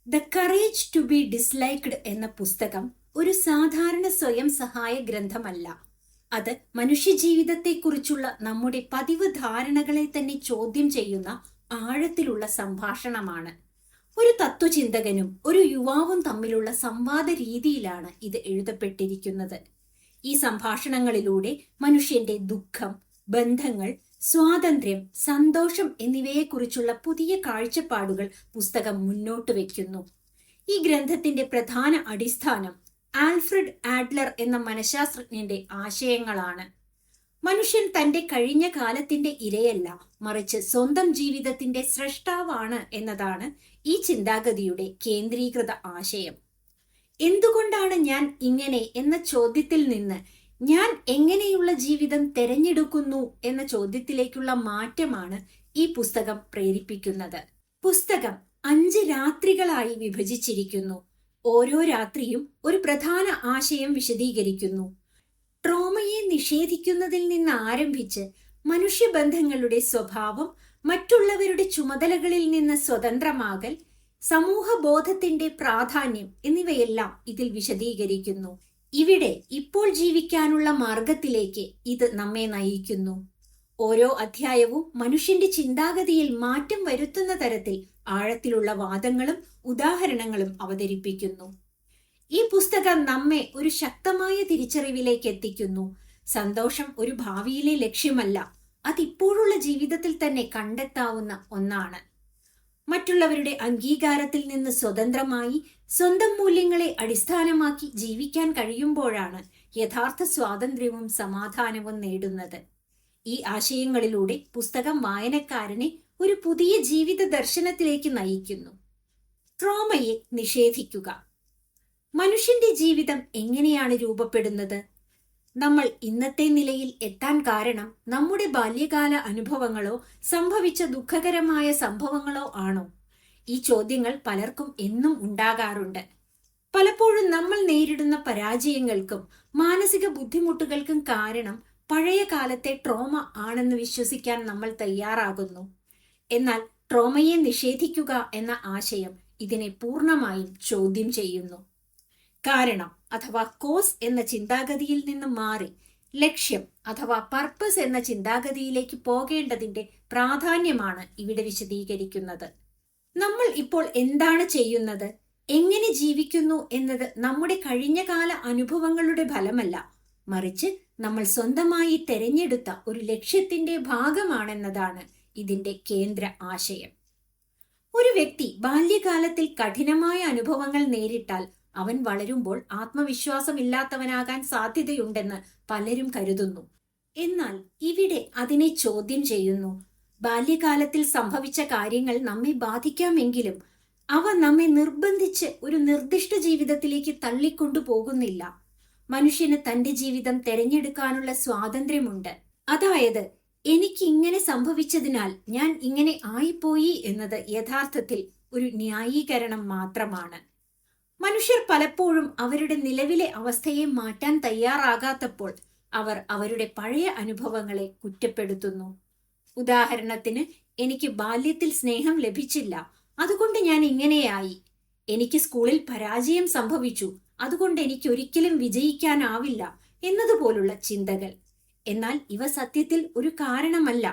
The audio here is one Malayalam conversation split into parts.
The courage to be disliked എന്ന പുസ്തകം ഒരു സാധാരണ സ്വയം സഹായ ഗ്രന്ഥമല്ല. അത് മനുഷ്യജീവിതത്തെക്കുറിച്ചുള്ള നമ്മുടെ പതിവ് ധാരണകളെ തന്നെ ചോദ്യം ചെയ്യുന്ന ആഴത്തിലുള്ള സംഭാഷണമാണ്. ഒരു തത്വചിന്തകനും ഒരു യുവാവും തമ്മിലുള്ള സംവാദ രീതിയിലാണ് ഇത് എഴുതപ്പെട്ടിരിക്കുന്നത്. ഈ സംഭാഷണങ്ങളിലൂടെ മനുഷ്യന്റെ ദുഃഖം, ബന്ധങ്ങൾ, സ്വാതന്ത്ര്യം, സന്തോഷം എന്നിവയെക്കുറിച്ചുള്ള പുതിയ കാഴ്ചപ്പാടുകൾ പുസ്തകം മുന്നോട്ട് വയ്ക്കുന്നു. ഈ ഗ്രന്ഥത്തിന്റെ പ്രധാന അടിസ്ഥാനം ആൽഫ്രഡ് ആഡ്ലർ എന്ന മനഃശാസ്ത്രജ്ഞന്റെ ആശയങ്ങളാണ്. മനുഷ്യൻ തന്റെ കഴിഞ്ഞ കാലത്തിന്റെ ഇരയല്ല, മറിച്ച് സ്വന്തം ജീവിതത്തിന്റെ സ്രഷ്ടാവാണ് എന്നതാണ് ഈ ചിന്താഗതിയുടെ കേന്ദ്രീകൃത ആശയം. എന്തുകൊണ്ടാണ് ഞാൻ ഇങ്ങനെ എന്ന ചോദ്യത്തിൽ നിന്ന് ഞാൻ എങ്ങനെയുള്ള ജീവിതം തെരഞ്ഞെടുക്കുന്നു എന്ന ചോദ്യത്തിലേക്കുള്ള മാറ്റമാണ് ഈ പുസ്തകം പ്രേരിപ്പിക്കുന്നത്. പുസ്തകം 5 രാത്രികളായി വിഭജിച്ചിരിക്കുന്നു. ഓരോ രാത്രിയും ഒരു പ്രധാന ആശയം വിശദീകരിക്കുന്നു. ട്രോമയെ നിഷേധിക്കുന്നതിൽ നിന്ന് ആരംഭിച്ച് മനുഷ്യബന്ധങ്ങളുടെ സ്വഭാവം, മറ്റുള്ളവരുടെ ചുമതലകളിൽ നിന്ന് സ്വതന്ത്രമാകൽ, സമൂഹബോധത്തിന്റെ പ്രാധാന്യം എന്നിവയെല്ലാം ഇതിൽ വിശദീകരിക്കുന്നു. ഇവിടെ ഇപ്പോൾ ജീവിക്കാനുള്ള മാർഗത്തിലേക്ക് ഇത് നമ്മെ നയിക്കുന്നു. ഓരോ അധ്യായവും മനുഷ്യന്റെ ചിന്താഗതിയിൽ മാറ്റം വരുത്തുന്ന തരത്തിൽ ആഴത്തിലുള്ള വാദങ്ങളും ഉദാഹരണങ്ങളും അവതരിപ്പിക്കുന്നു. ഈ പുസ്തകം നമ്മെ ഒരു ശക്തമായ തിരിച്ചറിവിലേക്ക് എത്തിക്കുന്നു. സന്തോഷം ഒരു ഭാവിയിലെ ലക്ഷ്യമല്ല, അതിപ്പോഴുള്ള ജീവിതത്തിൽ തന്നെ കണ്ടെത്താവുന്ന ഒന്നാണ്. മറ്റുള്ളവരുടെ അംഗീകാരത്തിൽ നിന്ന് സ്വതന്ത്രമായി സ്വന്തം മൂല്യങ്ങളെ അടിസ്ഥാനമാക്കി ജീവിക്കാൻ കഴിയുമ്പോഴാണ് യഥാർത്ഥ സ്വാതന്ത്ര്യവും സമാധാനവും നേടുന്നത്. ഈ ആശയങ്ങളിലൂടെ പുസ്തകം വായനക്കാരനെ ഒരു പുതിയ ജീവിത ദർശനത്തിലേക്ക് നയിക്കുന്നു. ട്രോമയെ നിഷേധിക്കുക. മനുഷ്യന്റെ ജീവിതം എങ്ങനെയാണ് രൂപപ്പെടുന്നത്? നമ്മൾ ഇന്നത്തെ നിലയിൽ എത്താൻ കാരണം നമ്മുടെ ബാല്യകാല അനുഭവങ്ങളോ സംഭവിച്ച ദുഃഖകരമായ സംഭവങ്ങളോ ആണോ? ഈ ചോദ്യങ്ങൾ പലർക്കും എന്നും ഉണ്ടാകാറുണ്ട്. പലപ്പോഴും നമ്മൾ നേരിടുന്ന പരാജയങ്ങൾക്കും മാനസിക ബുദ്ധിമുട്ടുകൾക്കും കാരണം പഴയ കാലത്തെ ട്രോമ ആണെന്ന് വിശ്വസിക്കാൻ നമ്മൾ തയ്യാറാകുന്നു. എന്നാൽ ട്രോമയെ നിഷേധിക്കുക എന്ന ആശയം ഇതിനെ പൂർണ്ണമായും ചോദ്യം ചെയ്യുന്നു. കാരണം അഥവാ കോസ് എന്ന ചിന്താഗതിയിൽ നിന്ന് മാറി ലക്ഷ്യം അഥവാ പർപ്പസ് എന്ന ചിന്താഗതിയിലേക്ക് പോകേണ്ടതിന്റെ പ്രാധാന്യമാണ് ഇവിടെ വിശദീകരിക്കുന്നത്. നമ്മൾ ഇപ്പോൾ എന്താണ് ചെയ്യുന്നത്, എങ്ങനെ ജീവിക്കുന്നു എന്നത് നമ്മുടെ കഴിഞ്ഞകാല അനുഭവങ്ങളുടെ ഫലമല്ല, മറിച്ച് നമ്മൾ സ്വന്തമായി തെരഞ്ഞെടുത്ത ഒരു ലക്ഷ്യത്തിന്റെ ഭാഗമാണെന്നതാണ് ഇതിന്റെ കേന്ദ്ര ആശയം. ഒരു വ്യക്തി ബാല്യകാലത്തിൽ കഠിനമായ അനുഭവങ്ങൾ നേരിട്ടാൽ അവൻ വളരുമ്പോൾ ആത്മവിശ്വാസമില്ലാത്തവനാകാൻ സാധ്യതയുണ്ടെന്ന് പലരും കരുതുന്നു. എന്നാൽ ഇവിടെ അതിനെ ചോദ്യം ചെയ്യുന്നു. ബാല്യകാലത്തിൽ സംഭവിച്ച കാര്യങ്ങൾ നമ്മെ ബാധിക്കാമെങ്കിലും അവ നമ്മെ നിർബന്ധിച്ച് ഒരു നിർദ്ദിഷ്ട ജീവിതത്തിലേക്ക് തള്ളിക്കൊണ്ടു പോകുന്നില്ല. മനുഷ്യന് തന്റെ ജീവിതം തെരഞ്ഞെടുക്കാനുള്ള സ്വാതന്ത്ര്യമുണ്ട്. അതായത്, എനിക്ക് ഇങ്ങനെ സംഭവിച്ചതിനാൽ ഞാൻ ഇങ്ങനെ ആയിപ്പോയി എന്നത് യഥാർത്ഥത്തിൽ ഒരു ന്യായീകരണം മാത്രമാണ്. മനുഷ്യർ പലപ്പോഴും അവരുടെ നിലവിലെ അവസ്ഥയെ മാറ്റാൻ തയ്യാറാകാത്തപ്പോൾ അവർ അവരുടെ പഴയ അനുഭവങ്ങളെ കുറ്റപ്പെടുത്തുന്നു. ഉദാഹരണത്തിന്, എനിക്ക് ബാല്യത്തിൽ സ്നേഹം ലഭിച്ചില്ല, അതുകൊണ്ട് ഞാൻ ഇങ്ങനെയായി. എനിക്ക് സ്കൂളിൽ പരാജയം സംഭവിച്ചു, അതുകൊണ്ട് എനിക്ക് ഒരിക്കലും വിജയിക്കാനാവില്ല എന്നതുപോലുള്ള ചിന്തകൾ. എന്നാൽ ഇവ സത്യത്തിൽ ഒരു കാരണമല്ല,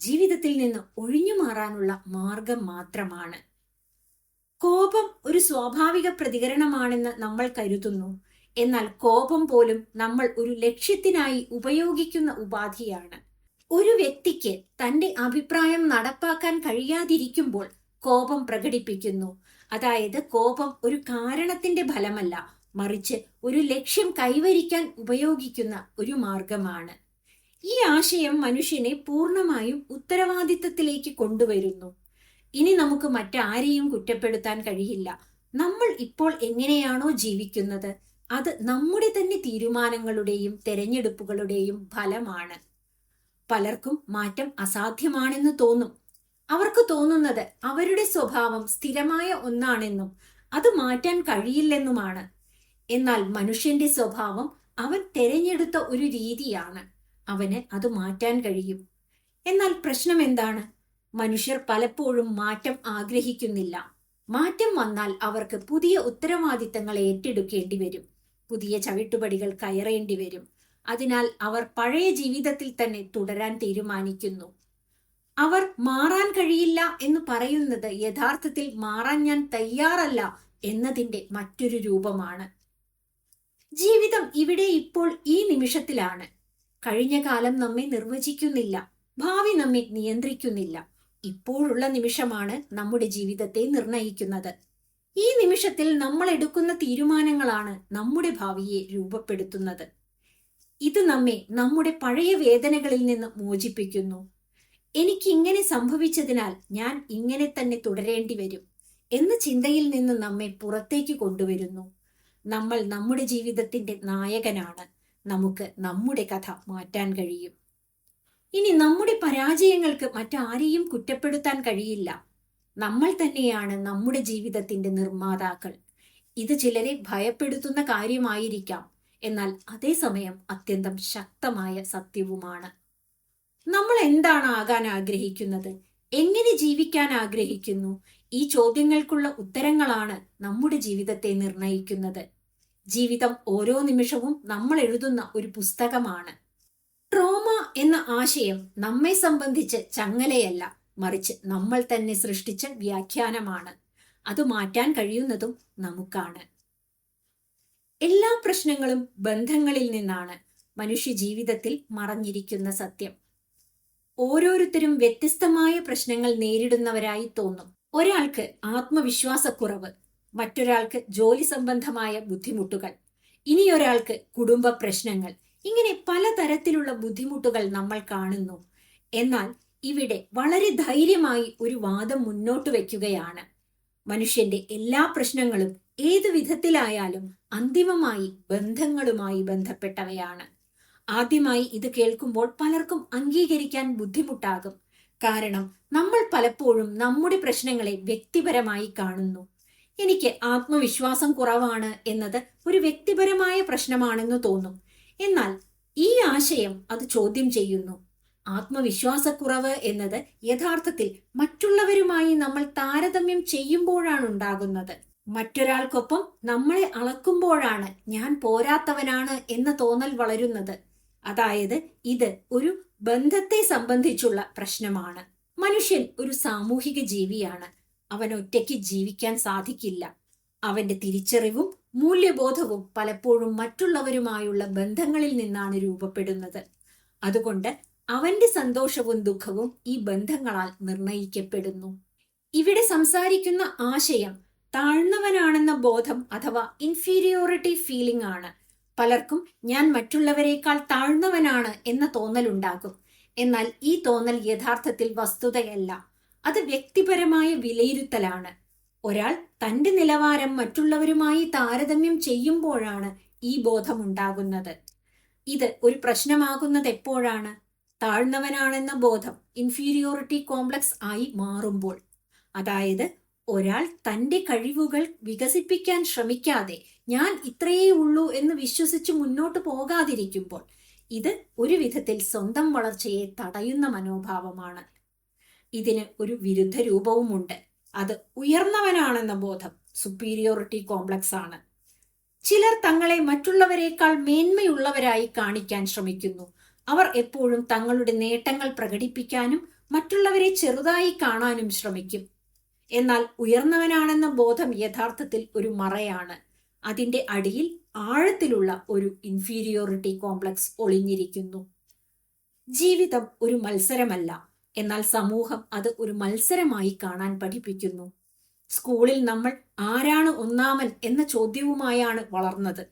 ജീവിതത്തിൽ നിന്ന് ഒഴിഞ്ഞു മാറാനുള്ള മാർഗം മാത്രമാണ്. കോപം ഒരു സ്വാഭാവിക പ്രതികരണമാണെന്ന് നമ്മൾ കരുതുന്നു. എന്നാൽ കോപം പോലും നമ്മൾ ഒരു ലക്ഷ്യത്തിനായി ഉപയോഗിക്കുന്ന ഉപാധിയാണ്. ഒരു വ്യക്തിക്ക് തന്റെ അഭിപ്രായം നടപ്പാക്കാൻ കഴിയാതിരിക്കുമ്പോൾ കോപം പ്രകടിപ്പിക്കുന്നു. അതായത്, കോപം ഒരു കാരണത്തിന്റെ ഫലമല്ല, മറിച്ച് ഒരു ലക്ഷ്യം കൈവരിക്കാൻ ഉപയോഗിക്കുന്ന ഒരു മാർഗമാണ്. ഈ ആശയം മനുഷ്യനെ പൂർണ്ണമായും ഉത്തരവാദിത്തത്തിലേക്ക് കൊണ്ടുവരുന്നു. ഇനി നമുക്ക് മറ്റാരെയും കുറ്റപ്പെടുത്താൻ കഴിയില്ല. നമ്മൾ ഇപ്പോൾ എങ്ങനെയാണോ ജീവിക്കുന്നത് അത് നമ്മുടെ തന്നെ തീരുമാനങ്ങളുടെയും തെരഞ്ഞെടുപ്പുകളുടെയും ഫലമാണ്. പലർക്കും മാറ്റം അസാധ്യമാണെന്ന് തോന്നും. അവർക്ക് തോന്നുന്നത് അവരുടെ സ്വഭാവം സ്ഥിരമായ ഒന്നാണെന്നും അത് മാറ്റാൻ കഴിയില്ലെന്നുമാണ്. എന്നാൽ മനുഷ്യന്റെ സ്വഭാവം അവൻ തെരഞ്ഞെടുത്ത ഒരു രീതിയാണ്. അവന് അത് മാറ്റാൻ കഴിയും. എന്നാൽ പ്രശ്നം എന്താണ്? മനുഷ്യർ പലപ്പോഴും മാറ്റം ആഗ്രഹിക്കുന്നില്ല. മാറ്റം വന്നാൽ അവർക്ക് പുതിയ ഉത്തരവാദിത്തങ്ങൾ ഏറ്റെടുക്കേണ്ടി വരും, പുതിയ ചവിട്ടുപടികൾ കയറേണ്ടി വരും. അതിനാൽ അവർ പഴയ ജീവിതത്തിൽ തന്നെ തുടരാൻ തീരുമാനിക്കുന്നു. അവർ മാറാൻ കഴിയില്ല എന്ന് പറയുന്നത് യഥാർത്ഥത്തിൽ മാറാൻ ഞാൻ തയ്യാറല്ല എന്നതിന്റെ മറ്റൊരു രൂപമാണ്. ജീവിതം ഇവിടെ ഇപ്പോൾ ഈ നിമിഷത്തിലാണ്. കഴിഞ്ഞ കാലം നമ്മെ നിർവചിക്കുന്നില്ല, ഭാവി നമ്മെ നിയന്ത്രിക്കുന്നില്ല. ഇപ്പോഴുള്ള നിമിഷമാണ് നമ്മുടെ ജീവിതത്തെ നിർണയിക്കുന്നത്. ഈ നിമിഷത്തിൽ നമ്മൾ എടുക്കുന്ന തീരുമാനങ്ങളാണ് നമ്മുടെ ഭാവിയെ രൂപപ്പെടുത്തുന്നത്. ഇത് നമ്മെ നമ്മുടെ പഴയ വേദനകളിൽ നിന്ന് മോചിപ്പിക്കുന്നു. എനിക്ക് ഇങ്ങനെ സംഭവിച്ചതിനാൽ ഞാൻ ഇങ്ങനെ തന്നെ തുടരേണ്ടി വരും എന്ന ചിന്തയിൽ നിന്ന് നമ്മെ പുറത്തേക്ക് കൊണ്ടുവരുന്നു. നമ്മൾ നമ്മുടെ ജീവിതത്തിന്റെ നായകനാണ്. നമുക്ക് നമ്മുടെ കഥ മാറ്റാൻ കഴിയും. ഇനി നമ്മുടെ പരാജയങ്ങൾക്ക് മറ്റാരെയും കുറ്റപ്പെടുത്താൻ കഴിയില്ല. നമ്മൾ തന്നെയാണ് നമ്മുടെ ജീവിതത്തിന്റെ നിർമ്മാതാക്കൾ. ഇത് ചിലരെ ഭയപ്പെടുത്തുന്ന കാര്യമായിരിക്കാം, എന്നാൽ അതേസമയം അത്യന്തം ശക്തമായ സത്യവുമാണ്. നമ്മൾ എന്താണ് ആകാൻ ആഗ്രഹിക്കുന്നത്? എങ്ങനെ ജീവിക്കാൻ ആഗ്രഹിക്കുന്നു? ഈ ചോദ്യങ്ങൾക്കുള്ള ഉത്തരങ്ങളാണ് നമ്മുടെ ജീവിതത്തെ നിർണയിക്കുന്നത്. ജീവിതം ഓരോ നിമിഷവും നമ്മൾ എഴുതുന്ന ഒരു പുസ്തകമാണ്. ട്രോമ എന്ന ആശയം നമ്മെ സംബന്ധിച്ച് ചങ്ങലയല്ല, മറിച്ച് നമ്മൾ തന്നെ സൃഷ്ടിച്ച വ്യാഖ്യാനമാണ്. അത് മാറ്റാൻ കഴിയുന്നതും നമുക്കാണ്. എല്ലാ പ്രശ്നങ്ങളും ബന്ധങ്ങളിൽ നിന്നാണ് മനുഷ്യ ജീവിതത്തിൽ മറഞ്ഞിരിക്കുന്ന സത്യം. ഓരോരുത്തരും വ്യത്യസ്തമായ പ്രശ്നങ്ങൾ നേരിടുന്നവരായി തോന്നും. ഒരാൾക്ക് ആത്മവിശ്വാസക്കുറവ്, മറ്റൊരാൾക്ക് ജോലി സംബന്ധമായ ബുദ്ധിമുട്ടുകൾ, ഇനിയൊരാൾക്ക് കുടുംബ പ്രശ്നങ്ങൾ. ഇങ്ങനെ പലതരത്തിലുള്ള ബുദ്ധിമുട്ടുകൾ നമ്മൾ കാണുന്നു. എന്നാൽ ഇവിടെ വളരെ ധൈര്യമായി ഒരു വാദം മുന്നോട്ട് വയ്ക്കുകയാണ്. മനുഷ്യന്റെ എല്ലാ പ്രശ്നങ്ങളും ഏതു വിധത്തിലായാലും അന്തിമമായി ബന്ധങ്ങളുമായി ബന്ധപ്പെട്ടവയാണ്. ആദ്യമായി ഇത് കേൾക്കുമ്പോൾ പലർക്കും അംഗീകരിക്കാൻ ബുദ്ധിമുട്ടാകും. കാരണം നമ്മൾ പലപ്പോഴും നമ്മുടെ പ്രശ്നങ്ങളെ വ്യക്തിപരമായി കാണുന്നു. എനിക്ക് ആത്മവിശ്വാസം കുറവാണ് എന്നത് ഒരു വ്യക്തിപരമായ പ്രശ്നമാണെന്ന് തോന്നും. എന്നാൽ ഈ ആശയം അത് ചോദ്യം ചെയ്യുന്നു. ആത്മവിശ്വാസക്കുറവ് എന്നത് യഥാർത്ഥത്തിൽ മറ്റുള്ളവരുമായി നമ്മൾ താരതമ്യം ചെയ്യുമ്പോഴാണ് ഉണ്ടാകുന്നത്. മറ്റൊരാൾക്കൊപ്പം നമ്മളെ അളക്കുമ്പോഴാണ് ഞാൻ പോരാത്തവനാണ് എന്ന തോന്നൽ വളരുന്നത്. അതായത് ഇത് ഒരു ബന്ധത്തെ സംബന്ധിച്ചുള്ള പ്രശ്നമാണ്. മനുഷ്യൻ ഒരു സാമൂഹിക ജീവിയാണ്. അവൻ ഒറ്റയ്ക്ക് ജീവിക്കാൻ സാധിക്കില്ല. അവന്റെ തിരിച്ചറിവും മൂല്യബോധവും പലപ്പോഴും മറ്റുള്ളവരുമായുള്ള ബന്ധങ്ങളിൽ നിന്നാണ് രൂപപ്പെടുന്നത്. അതുകൊണ്ട് അവന്റെ സന്തോഷവും ദുഃഖവും ഈ ബന്ധങ്ങളാൽ നിർണയിക്കപ്പെടുന്നു. ഇവിടെ സംസാരിക്കുന്ന ആശയം താഴ്ന്നവനാണെന്ന ബോധം അഥവാ ഇൻഫീരിയോറിറ്റി ഫീലിംഗ് ആണ്. പലർക്കും ഞാൻ മറ്റുള്ളവരെക്കാൾ താഴ്ന്നവനാണ് എന്ന തോന്നലുണ്ടാകും. എന്നാൽ ഈ തോന്നൽ യഥാർത്ഥത്തിൽ വസ്തുതയല്ല. അത് വ്യക്തിപരമായ വിലയിരുത്തലാണ്. ഒരാൾ തന്റെ നിലവാരം മറ്റുള്ളവരുമായി താരതമ്യം ചെയ്യുമ്പോഴാണ് ഈ ബോധം ഉണ്ടാകുന്നത്. ഇത് ഒരു പ്രശ്നമാകുന്നത് എപ്പോഴാണ്? താഴ്ന്നവനാണെന്ന ബോധം ഇൻഫീരിയോറിറ്റി കോംപ്ലക്സ് ആയി മാറുമ്പോൾ. അതായത് ഒരാൾ തന്റെ കഴിവുകൾ വികസിപ്പിക്കാൻ ശ്രമിക്കാതെ ഞാൻ ഇത്രയേ ഉള്ളൂ എന്ന് വിശ്വസിച്ച് മുന്നോട്ട് പോകാതിരിക്കുമ്പോൾ. ഇത് ഒരു വിധത്തിൽ സ്വന്തം വളർച്ചയെ തടയുന്ന മനോഭാവമാണ്. ഇതിന് ഒരു വിരുദ്ധ രൂപവുമുണ്ട്. അത് ഉയർന്നവനാണെന്ന ബോധം, സുപ്പീരിയോറിറ്റി കോംപ്ലക്സ് ആണ്. ചിലർ തങ്ങളെ മറ്റുള്ളവരെക്കാൾ മേന്മയുള്ളവരായി കാണിക്കാൻ ശ്രമിക്കുന്നു. അവർ എപ്പോഴും തങ്ങളുടെ നേട്ടങ്ങൾ പ്രകടിപ്പിക്കാനും മറ്റുള്ളവരെ ചെറുതായി കാണാനും ശ്രമിക്കും. എന്നാൽ ഉയർന്നവനാണെന്ന ബോധം യഥാർത്ഥത്തിൽ ഒരു മറയാണ്. അതിന്റെ അടിയിൽ ആഴത്തിലുള്ള ഒരു ഇൻഫീരിയോറിറ്റി കോംപ്ലക്സ് ഒളിഞ്ഞിരിക്കുന്നു. ജീവിതം ഒരു മത്സരമല്ല, എന്നാൽ സമൂഹം അത് ഒരു മത്സരമായി കാണാൻ പഠിപ്പിക്കുന്നു. സ്കൂളിൽ നമ്മൾ ആരാണ് ഒന്നാമൻ എന്ന ചോദ്യവുമായാണ് വളർന്നത്.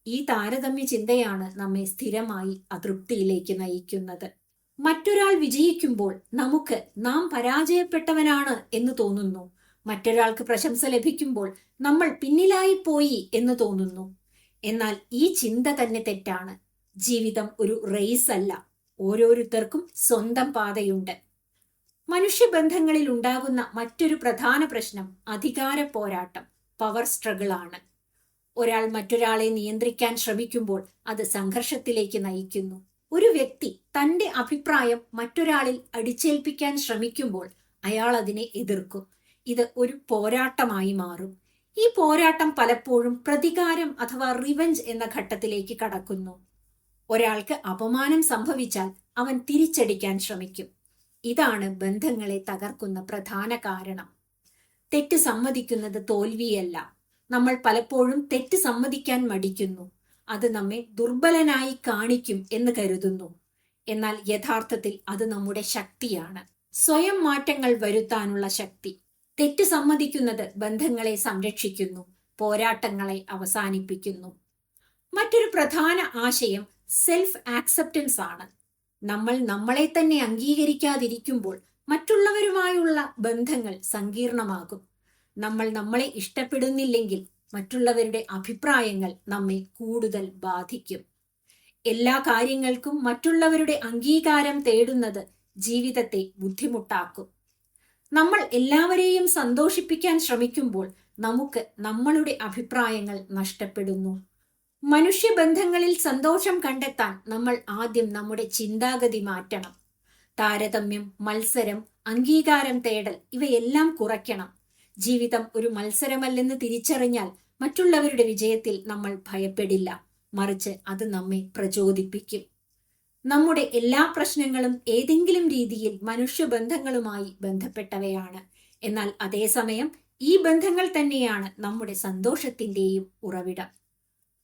ഈ താരതമ്യ ചിന്തയാണ് നമ്മെ സ്ഥിരമായി അതൃപ്തിയിലേക്ക് നയിക്കുന്നത്. മറ്റൊരാൾ വിജയിക്കുമ്പോൾ നമുക്ക് നാം പരാജയപ്പെട്ടവനാണ് എന്ന് തോന്നുന്നു. മറ്റൊരാൾക്ക് പ്രശംസ ലഭിക്കുമ്പോൾ നമ്മൾ പിന്നിലായി പോയി എന്ന് തോന്നുന്നു. എന്നാൽ ഈ ചിന്ത തന്നെ തെറ്റാണ്. ജീവിതം ഒരു റേസ് അല്ല. ഓരോരുത്തർക്കും സ്വന്തം പാതയുണ്ട്. മനുഷ്യബന്ധങ്ങളിൽ ഉണ്ടാകുന്ന മറ്റൊരു പ്രധാന പ്രശ്നം അധികാര പോരാട്ടം, പവർ സ്ട്രഗിൾ ആണ്. ഒരാൾ മറ്റൊരാളെ നിയന്ത്രിക്കാൻ ശ്രമിക്കുമ്പോൾ അത് സംഘർഷത്തിലേക്ക് നയിക്കുന്നു. ഒരു വ്യക്തി തന്റെ അഭിപ്രായം മറ്റൊരാളിൽ അടിച്ചേൽപ്പിക്കാൻ ശ്രമിക്കുമ്പോൾ അയാൾ അതിനെ എതിർക്കും. ഇത് ഒരു പോരാട്ടമായി മാറും. ഈ പോരാട്ടം പലപ്പോഴും പ്രതികാരം അഥവാ റിവെഞ്ച് എന്ന ഘട്ടത്തിലേക്ക് കടക്കുന്നു. ഒരാൾക്ക് അപമാനം സംഭവിച്ചാൽ അവൻ തിരിച്ചടിക്കാൻ ശ്രമിക്കും. ഇതാണ് ബന്ധങ്ങളെ തകർക്കുന്ന പ്രധാന കാരണം. തെറ്റ് സമ്മതിക്കുന്നത് തോൽവിയല്ല. നമ്മൾ പലപ്പോഴും തെറ്റ് സമ്മതിക്കാൻ മടിക്കുന്നു. അത് നമ്മെ ദുർബലനായി കാണിക്കും എന്ന് കരുതുന്നു. എന്നാൽ യഥാർത്ഥത്തിൽ അത് നമ്മുടെ ശക്തിയാണ്, സ്വയം മാറ്റങ്ങൾ വരുത്താനുള്ള ശക്തി. തെറ്റ് സമ്മതിക്കുന്നത് ബന്ധങ്ങളെ സംരക്ഷിക്കുന്നു, പോരാട്ടങ്ങളെ അവസാനിപ്പിക്കുന്നു. മറ്റൊരു പ്രധാന ആശയം സെൽഫ് ആക്സെപ്റ്റൻസ് ആണ്. നമ്മൾ നമ്മളെ തന്നെ അംഗീകരിക്കാതിരിക്കുമ്പോൾ മറ്റുള്ളവരുമായുള്ള ബന്ധങ്ങൾ സങ്കീർണമാകും. നമ്മൾ നമ്മളെ ഇഷ്ടപ്പെടുന്നില്ലെങ്കിൽ മറ്റുള്ളവരുടെ അഭിപ്രായങ്ങൾ നമ്മെ കൂടുതൽ ബാധിക്കും. എല്ലാ കാര്യങ്ങൾക്കും മറ്റുള്ളവരുടെ അംഗീകാരം തേടുന്നത് ജീവിതത്തെ ബുദ്ധിമുട്ടാക്കും. നമ്മൾ എല്ലാവരെയും സന്തോഷിപ്പിക്കാൻ ശ്രമിക്കുമ്പോൾ നമുക്ക് നമ്മളുടെ അഭിപ്രായങ്ങൾ നഷ്ടപ്പെടുന്നു. മനുഷ്യബന്ധങ്ങളിൽ സന്തോഷം കണ്ടെത്താൻ നമ്മൾ ആദ്യം നമ്മുടെ ചിന്താഗതി മാറ്റണം. താരതമ്യം, മത്സരം, അംഗീകാരം തേടൽ ഇവയെല്ലാം കുറയ്ക്കണം. ജീവിതം ഒരു മത്സരമല്ലെന്ന് തിരിച്ചറിഞ്ഞാൽ മറ്റുള്ളവരുടെ വിജയത്തിൽ നമ്മൾ ഭയപ്പെടില്ല, മറിച്ച് അത് നമ്മെ പ്രചോദിപ്പിക്കും. നമ്മുടെ എല്ലാ പ്രശ്നങ്ങളും ഏതെങ്കിലും രീതിയിൽ മനുഷ്യബന്ധങ്ങളുമായി ബന്ധപ്പെട്ടവയാണ്. എന്നാൽ അതേസമയം ഈ ബന്ധങ്ങൾ തന്നെയാണ് നമ്മുടെ സന്തോഷത്തിന്റെയും ഉറവിടം.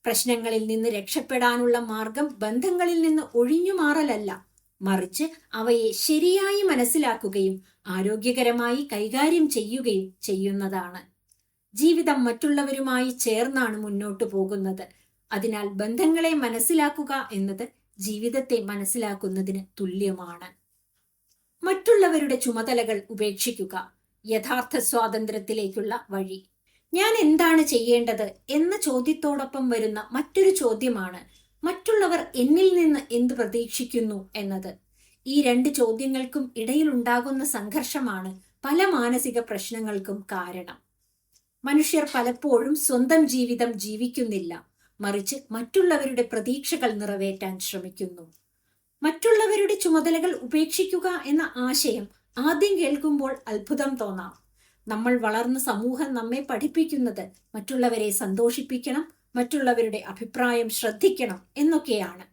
പ്രശ്നങ്ങളിൽ നിന്ന് രക്ഷപ്പെടാനുള്ള മാർഗം ബന്ധങ്ങളിൽ നിന്ന് ഒഴിഞ്ഞു മാറലല്ല, മറിച്ച് അവയെ ശരിയായി മനസ്സിലാക്കുകയും ആരോഗ്യകരമായി കൈകാര്യം ചെയ്യുകയും ചെയ്യുന്നതാണ്. ജീവിതം മറ്റുള്ളവരുമായി ചേർന്നാണ് മുന്നോട്ടു പോകുന്നത്. അതിനാൽ ബന്ധങ്ങളെ മനസ്സിലാക്കുക എന്നത് ജീവിതത്തെ മനസ്സിലാക്കുന്നതിന് തുല്യമാണ്. മറ്റുള്ളവരുടെ ചുമതലകൾ ഉപേക്ഷിക്കുക, യഥാർത്ഥ സ്വാതന്ത്ര്യത്തിലേക്കുള്ള വഴി. ഞാൻ എന്താണ് ചെയ്യേണ്ടത് എന്ന ചോദ്യത്തോടൊപ്പം വരുന്ന മറ്റൊരു ചോദ്യമാണ് മറ്റുള്ളവർ എന്നിൽ നിന്ന് എന്ത് പ്രതീക്ഷിക്കുന്നു എന്നത്. ഈ രണ്ട് ചോദ്യങ്ങൾക്കും ഇടയിലുണ്ടാകുന്ന സംഘർഷമാണ് പല മാനസിക പ്രശ്നങ്ങൾക്കും കാരണം. മനുഷ്യർ പലപ്പോഴും സ്വന്തം ജീവിതം ജീവിക്കുന്നില്ല, മറിച്ച് മറ്റുള്ളവരുടെ പ്രതീക്ഷകൾ നിറവേറ്റാൻ ശ്രമിക്കുന്നു. മറ്റുള്ളവരുടെ ചുമതലകൾ ഉപേക്ഷിക്കുക എന്ന ആശയം ആദ്യം കേൾക്കുമ്പോൾ അത്ഭുതം തോന്നാം. നമ്മൾ വളർന്ന സമൂഹം നമ്മെ പഠിപ്പിക്കുന്നത് മറ്റുള്ളവരെ സന്തോഷിപ്പിക്കണം, മറ്റുള്ളവരുടെ അഭിപ്രായം ശ്രദ്ധിക്കണം എന്നൊക്കെയാണ്.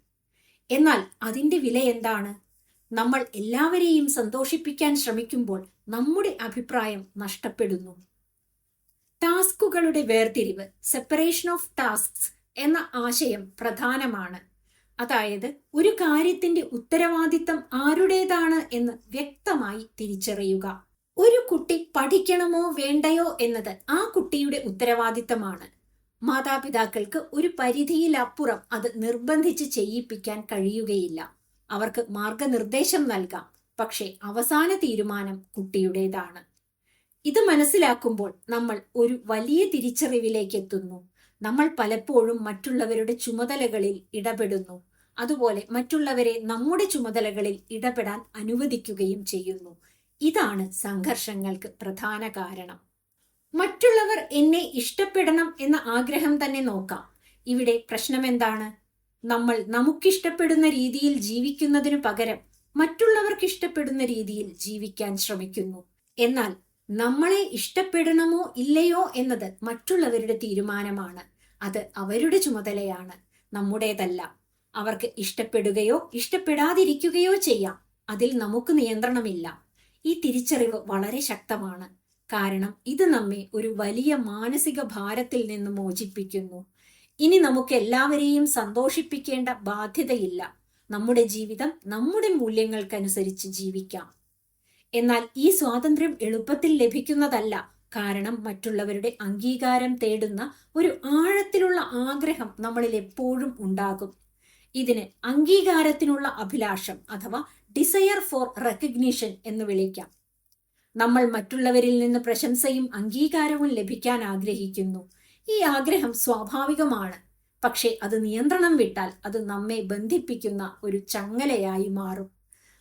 എന്നാൽ അതിന്റെ വില എന്താണ്? നമ്മൾ എല്ലാവരെയും സന്തോഷിപ്പിക്കാൻ ശ്രമിക്കുമ്പോൾ നമ്മുടെ അഭിപ്രായം നഷ്ടപ്പെടുന്നു. ടാസ്കുകളുടെ വേർതിരിവ്, സെപ്പറേഷൻ ഓഫ് ടാസ്ക്സ് എന്ന ആശയം പ്രധാനമാണ്. അതായത് ഒരു കാര്യത്തിന്റെ ഉത്തരവാദിത്തം ആരുടേതാണ് എന്ന് വ്യക്തമായി തിരിച്ചറിയുക. ഒരു കുട്ടി പഠിക്കണമോ വേണ്ടയോ എന്നത് ആ കുട്ടിയുടെ ഉത്തരവാദിത്തമാണ്. മാതാപിതാക്കൾക്ക് ഒരു പരിധിയിലപ്പുറം അത് നിർബന്ധിച്ച് ചെയ്യിപ്പിക്കാൻ കഴിയുകയില്ല. അവർക്ക് മാർഗനിർദ്ദേശം നൽകാം, പക്ഷേ അവസാന തീരുമാനം കുട്ടിയുടേതാണ്. ഇത് മനസ്സിലാക്കുമ്പോൾ നമ്മൾ ഒരു വലിയ തിരിച്ചറിവിലേക്ക് എത്തുന്നു. നമ്മൾ പലപ്പോഴും മറ്റുള്ളവരുടെ ചുമതലകളിൽ ഇടപെടുന്നു, അതുപോലെ മറ്റുള്ളവരെ നമ്മുടെ ചുമതലകളിൽ ഇടപെടാൻ അനുവദിക്കുകയും ചെയ്യുന്നു. ഇതാണ് സംഘർഷങ്ങൾക്ക് പ്രധാന കാരണം. മറ്റുള്ളവർ എന്നെ ഇഷ്ടപ്പെടണം എന്ന ആഗ്രഹം തന്നെ നോക്കാം. ഇവിടെ പ്രശ്നം എന്താണ്? നമ്മൾ നമുക്കിഷ്ടപ്പെടുന്ന രീതിയിൽ ജീവിക്കുന്നതിനു പകരം മറ്റുള്ളവർക്ക് ഇഷ്ടപ്പെടുന്ന രീതിയിൽ ജീവിക്കാൻ ശ്രമിക്കുന്നു. എന്നാൽ നമ്മളെ ഇഷ്ടപ്പെടണമോ ഇല്ലയോ എന്നത് മറ്റുള്ളവരുടെ തീരുമാനമാണ്. അത് അവരുടെ ചുമതലയാണ്, നമ്മുടേതല്ല. അവർക്ക് ഇഷ്ടപ്പെടുകയോ ഇഷ്ടപ്പെടാതിരിക്കുകയോ ചെയ്യാം. അതിൽ നമുക്ക് നിയന്ത്രണമില്ല. ഈ തിരിച്ചറിവ് വളരെ ശക്തമാണ്. കാരണം ഇത് നമ്മെ ഒരു വലിയ മാനസിക ഭാരത്തിൽ നിന്ന് മോചിപ്പിക്കുന്നു. ഇനി നമുക്ക് എല്ലാവരെയും സന്തോഷിപ്പിക്കേണ്ട ബാധ്യതയില്ല. നമ്മുടെ ജീവിതം നമ്മുടെ മൂല്യങ്ങൾക്കനുസരിച്ച് ജീവിക്കാം. എന്നാൽ ഈ സ്വാതന്ത്ര്യം എളുപ്പത്തിൽ ലഭിക്കുന്നതല്ല. കാരണം മറ്റുള്ളവരുടെ അംഗീകാരം തേടുന്ന ഒരു ആഴത്തിലുള്ള ആഗ്രഹം നമ്മളിൽ എപ്പോഴും ഉണ്ടാകും. ഇതിന് അംഗീകാരത്തിനുള്ള അഭിലാഷം അഥവാ ഡിസയർ ഫോർ റെക്കഗ്നിഷൻ എന്ന് വിളിക്കാം. നമ്മൾ മറ്റുള്ളവരിൽ നിന്ന് പ്രശംസയും അംഗീകാരവും ലഭിക്കാൻ ആഗ്രഹിക്കുന്നു. ഈ ആഗ്രഹം സ്വാഭാവികമാണ്. പക്ഷെ അത് നിയന്ത്രണം വിട്ടാൽ അത് നമ്മെ ബന്ധിപ്പിക്കുന്ന ഒരു ചങ്ങലയായി മാറും.